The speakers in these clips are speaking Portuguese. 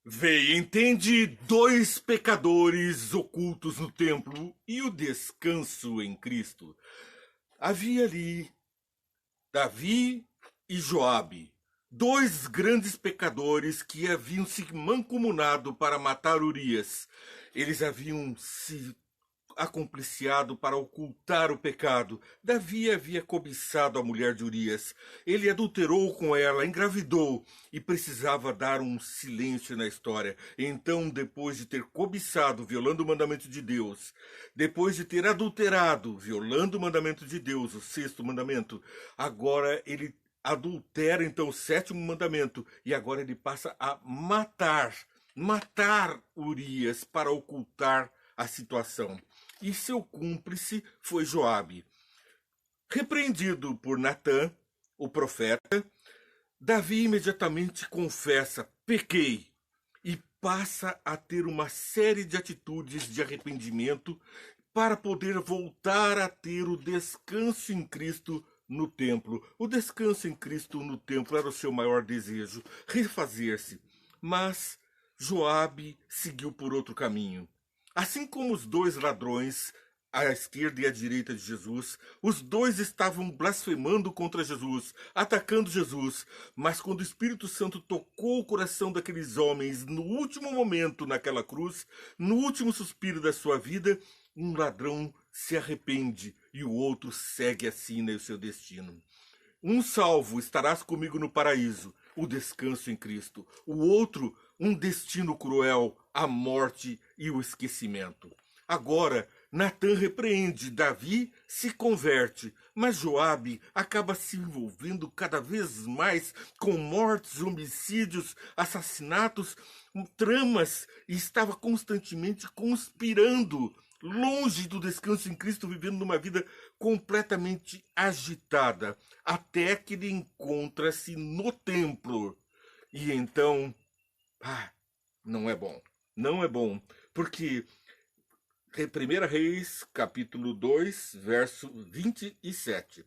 Vê, entende dois pecadores ocultos no templo e o descanso em Cristo. Havia ali Davi e Joabe, dois grandes pecadores que haviam se mancomunado para matar Urias. Eles haviam se acompliciado para ocultar o pecado. Davi havia cobiçado a mulher de Urias. Ele adulterou com ela, engravidou e precisava dar um silêncio na história. Então, depois de ter cobiçado, violando o mandamento de Deus, depois de ter adulterado, violando o mandamento de Deus, o sexto mandamento, agora ele adultera então o sétimo mandamento e agora ele passa a matar Urias para ocultar a situação. E seu cúmplice foi Joabe. Repreendido por Natã, o profeta, Davi imediatamente confessa: pequei, e passa a ter uma série de atitudes de arrependimento para poder voltar a ter o descanso em Cristo no templo. O descanso em Cristo no templo era o seu maior desejo, refazer-se. Mas Joabe seguiu por outro caminho. Assim como os dois ladrões, à esquerda e à direita de Jesus, os dois estavam blasfemando contra Jesus, atacando Jesus. Mas quando o Espírito Santo tocou o coração daqueles homens no último momento naquela cruz, no último suspiro da sua vida, um ladrão se arrepende e o outro segue assim o seu destino. Um salvo, estarás comigo no paraíso, o descanso em Cristo. O outro, um destino cruel, a morte e o esquecimento. Agora, Natã repreende, Davi se converte, mas Joabe acaba se envolvendo cada vez mais com mortes, homicídios, assassinatos, tramas, e estava constantemente conspirando, longe do descanso em Cristo, vivendo numa vida completamente agitada, até que ele encontra-se no templo. E então, ah, não é bom. Não é bom, porque 1 Reis, capítulo 2, verso 27.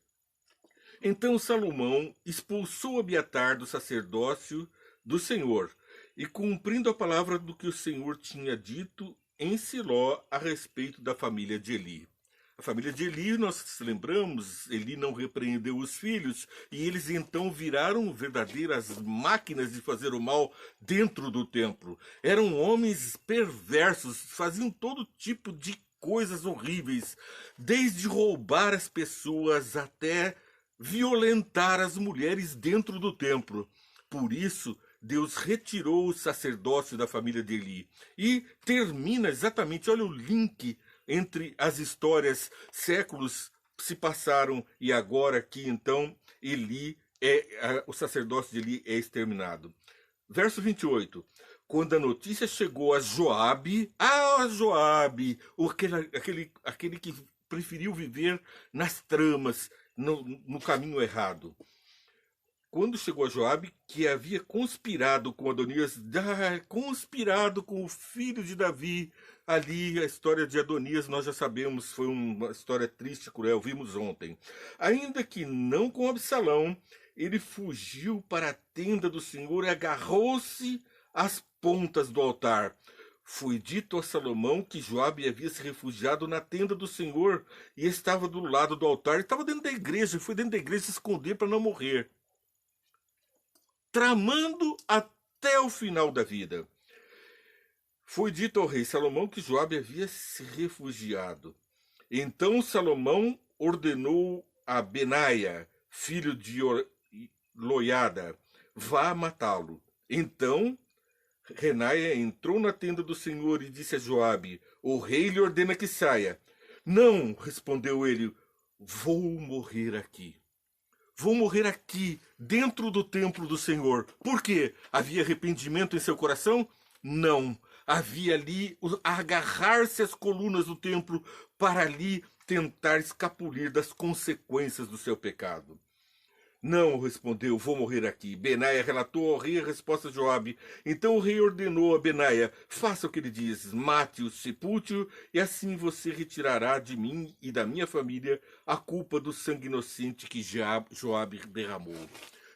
Então Salomão expulsou Abiatar do sacerdócio do Senhor, e cumprindo a palavra do que o Senhor tinha dito em Siló a respeito da família de Eli. A família de Eli, nós lembramos, Eli não repreendeu os filhos, e eles então viraram verdadeiras máquinas de fazer o mal dentro do templo. Eram homens perversos, faziam todo tipo de coisas horríveis, desde roubar as pessoas até violentar as mulheres dentro do templo. Por isso, Deus retirou o sacerdócio da família de Eli. E termina exatamente, olha o link entre as histórias. Séculos se passaram e agora aqui então o sacerdócio de Eli é exterminado. Verso 28. Quando a notícia chegou a Joabe, aquele que preferiu viver nas tramas, no caminho errado. Quando chegou a Joabe, que havia conspirado com Adonias, conspirado com o filho de Davi, ali a história de Adonias nós já sabemos, foi uma história triste, cruel, vimos ontem. Ainda que não com Absalão, ele fugiu para a tenda do Senhor e agarrou-se às pontas do altar. Foi dito a Salomão que Joabe havia se refugiado na tenda do Senhor e estava do lado do altar. Ele estava dentro da igreja, foi dentro da igreja se esconder para não morrer, tramando até o final da vida. Foi dito ao rei Salomão que Joabe havia se refugiado. Então Salomão ordenou a Benaia, filho de Loiada, vá matá-lo. Então Renaia entrou na tenda do Senhor e disse a Joabe: o rei lhe ordena que saia. Não, respondeu ele, vou morrer aqui. Vou morrer aqui, dentro do templo do Senhor. Por quê? Havia arrependimento em seu coração? Não. Havia ali agarrar-se às colunas do templo para ali tentar escapulir das consequências do seu pecado. Não, respondeu, vou morrer aqui. Benaia relatou ao rei a resposta de Joabe. Então o rei ordenou a Benaia: faça o que ele diz, mate-o, sepulte-o, e assim você retirará de mim e da minha família a culpa do sangue inocente que Joabe derramou.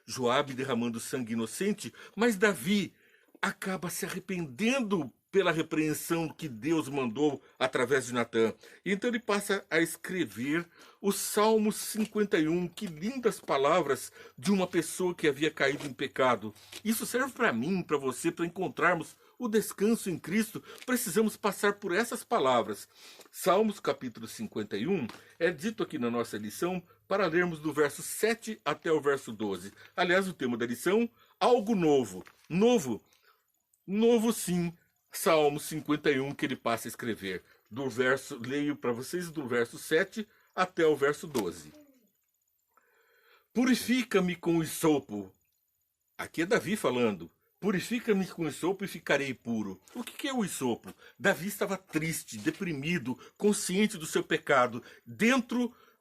Joabe derramando sangue inocente, mas Davi acaba se arrependendo pela repreensão que Deus mandou através de Natã. Então ele passa a escrever o Salmo 51. Que lindas palavras de uma pessoa que havia caído em pecado. Isso serve para mim, para você, para encontrarmos o descanso em Cristo. Precisamos passar por essas palavras. Salmos capítulo 51 é dito aqui na nossa lição para lermos do verso 7 até o verso 12. Aliás, o tema da lição, algo novo. Novo sim, Salmo 51 que ele passa a escrever. Leio para vocês do verso 7 até o verso 12. Purifica-me com hisopo. Aqui é Davi falando. Purifica-me com hisopo e ficarei puro. O que é o hisopo? Davi estava triste, deprimido, consciente do seu pecado.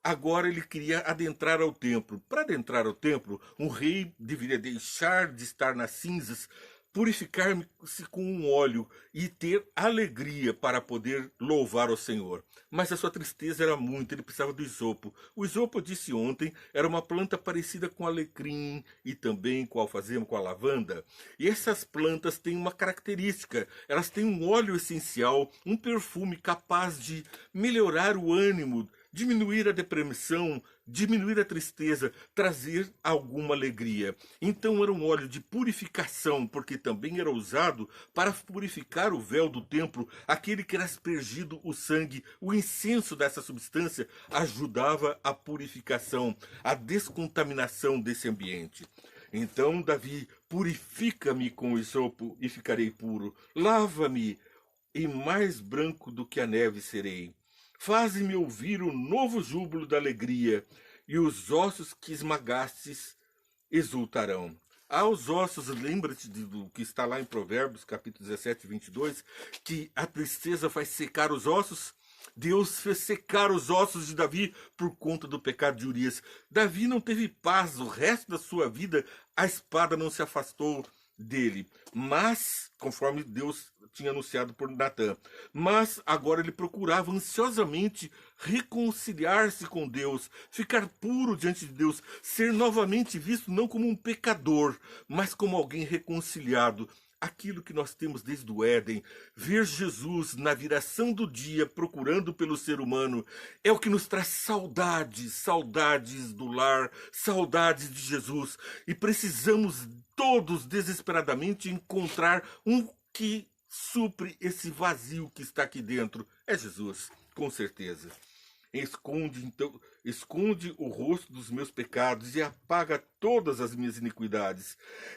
Agora ele queria adentrar ao templo. Para adentrar ao templo, um rei deveria deixar de estar nas cinzas, purificar-se com um óleo e ter alegria para poder louvar o Senhor. Mas a sua tristeza era muito, ele precisava do isopo. O isopo, eu disse ontem, era uma planta parecida com alecrim e também com a alfazema, com a lavanda. E essas plantas têm uma característica, elas têm um óleo essencial, um perfume capaz de melhorar o ânimo, diminuir a depressão, diminuir a tristeza, trazer alguma alegria. Então era um óleo de purificação, porque também era usado para purificar o véu do templo, aquele que era aspergido o sangue. O incenso dessa substância ajudava a purificação, a descontaminação desse ambiente. Então Davi, purifica-me com hisopo e ficarei puro. Lava-me e mais branco do que a neve serei. Faze-me ouvir o novo júbilo da alegria, e os ossos que esmagastes exultarão. Aos ossos, lembra-te do que está lá em Provérbios, capítulo 17, 22, que a tristeza faz secar os ossos. Deus fez secar os ossos de Davi por conta do pecado de Urias. Davi não teve paz o resto da sua vida, a espada não se afastou dele, mas, conforme Deus tinha anunciado por Natã, mas agora ele procurava ansiosamente reconciliar-se com Deus, ficar puro diante de Deus, ser novamente visto não como um pecador, mas como alguém reconciliado. Aquilo que nós temos desde o Éden, ver Jesus na viração do dia procurando pelo ser humano, é o que nos traz saudades, saudades do lar, saudades de Jesus. E precisamos todos desesperadamente encontrar um que supre esse vazio que está aqui dentro. É Jesus, com certeza. Esconde o rosto dos meus pecados e apaga todas as minhas iniquidades.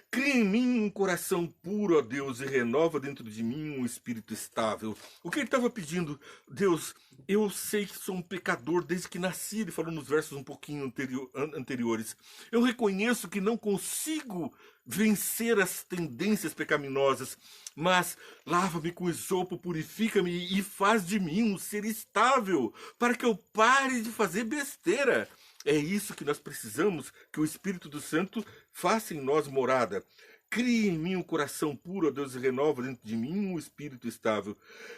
Cria em mim um coração puro, ó Deus, e renova dentro de mim um espírito estável. O que ele estava pedindo? Deus, eu sei que sou um pecador desde que nasci, ele falou nos versos um pouquinho anteriores. Eu reconheço que não consigo vencer as tendências pecaminosas, mas lava-me com hisopo, purifica-me e faz de mim um ser estável, para que eu pare de fazer besteira. É isso que nós precisamos, que o Espírito do Santo faça em nós morada. Cria em mim um coração puro, ó Deus, e renova dentro de mim um espírito estável.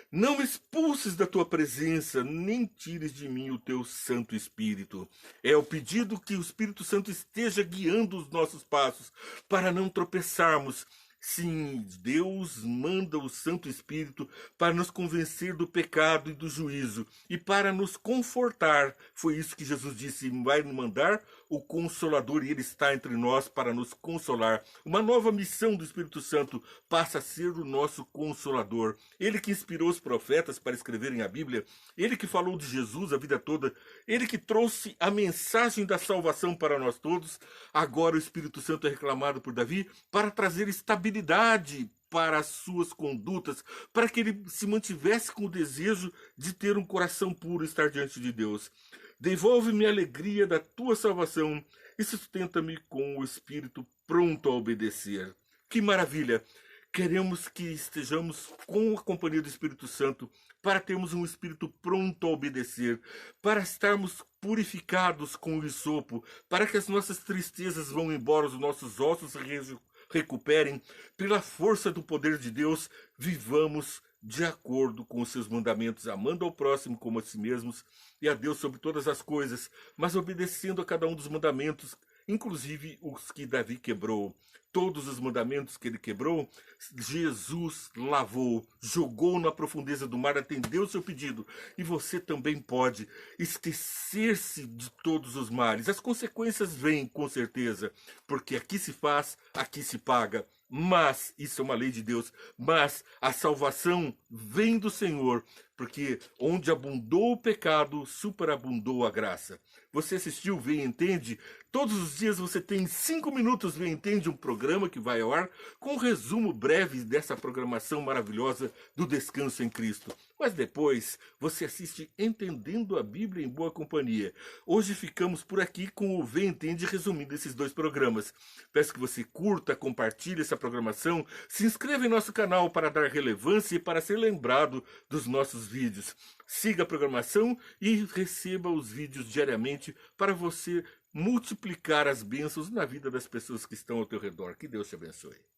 Não me expulses da tua presença, nem tires de mim o teu Santo Espírito. É o pedido que o Espírito Santo esteja guiando os nossos passos, para não tropeçarmos. Sim, Deus manda o Santo Espírito para nos convencer do pecado e do juízo e para nos confortar. Foi isso que Jesus disse, vai nos mandar o Consolador, e ele está entre nós para nos consolar. Uma nova missão do Espírito Santo passa a ser o nosso Consolador. Ele que inspirou os profetas para escreverem a Bíblia, ele que falou de Jesus a vida toda, ele que trouxe a mensagem da salvação para nós todos. Agora o Espírito Santo é reclamado por Davi para trazer estabilidade para as suas condutas, para que ele se mantivesse com o desejo de ter um coração puro e estar diante de Deus. Devolve-me a alegria da tua salvação e sustenta-me com o espírito pronto a obedecer. Que maravilha! Queremos que estejamos com a companhia do Espírito Santo para termos um espírito pronto a obedecer, para estarmos purificados com o hisopo, para que as nossas tristezas vão embora, os nossos ossos se recuperem. Pela força do poder de Deus, vivamos de acordo com os seus mandamentos, amando ao próximo como a si mesmos e a Deus sobre todas as coisas, mas obedecendo a cada um dos mandamentos, inclusive os que Davi quebrou. Todos os mandamentos que ele quebrou, Jesus lavou, jogou na profundeza do mar, atendeu o seu pedido. E você também pode esquecer-se de todos os males. As consequências vêm, com certeza, porque aqui se faz, aqui se paga. Mas, isso é uma lei de Deus, mas a salvação vem do Senhor, porque onde abundou o pecado, superabundou a graça. Você assistiu Vem e Entende? Todos os dias você tem 5 minutos Vem e Entende, um programa que vai ao ar com um resumo breve dessa programação maravilhosa do Descanso em Cristo. Mas depois você assiste Entendendo a Bíblia em Boa Companhia. Hoje ficamos por aqui com o Vem e Entende resumindo esses dois programas. Peço que você curta, compartilhe essa programação, se inscreva em nosso canal para dar relevância e para ser lembrado dos nossos vídeos. Siga a programação e receba os vídeos diariamente para você multiplicar as bênçãos na vida das pessoas que estão ao teu redor. Que Deus te abençoe.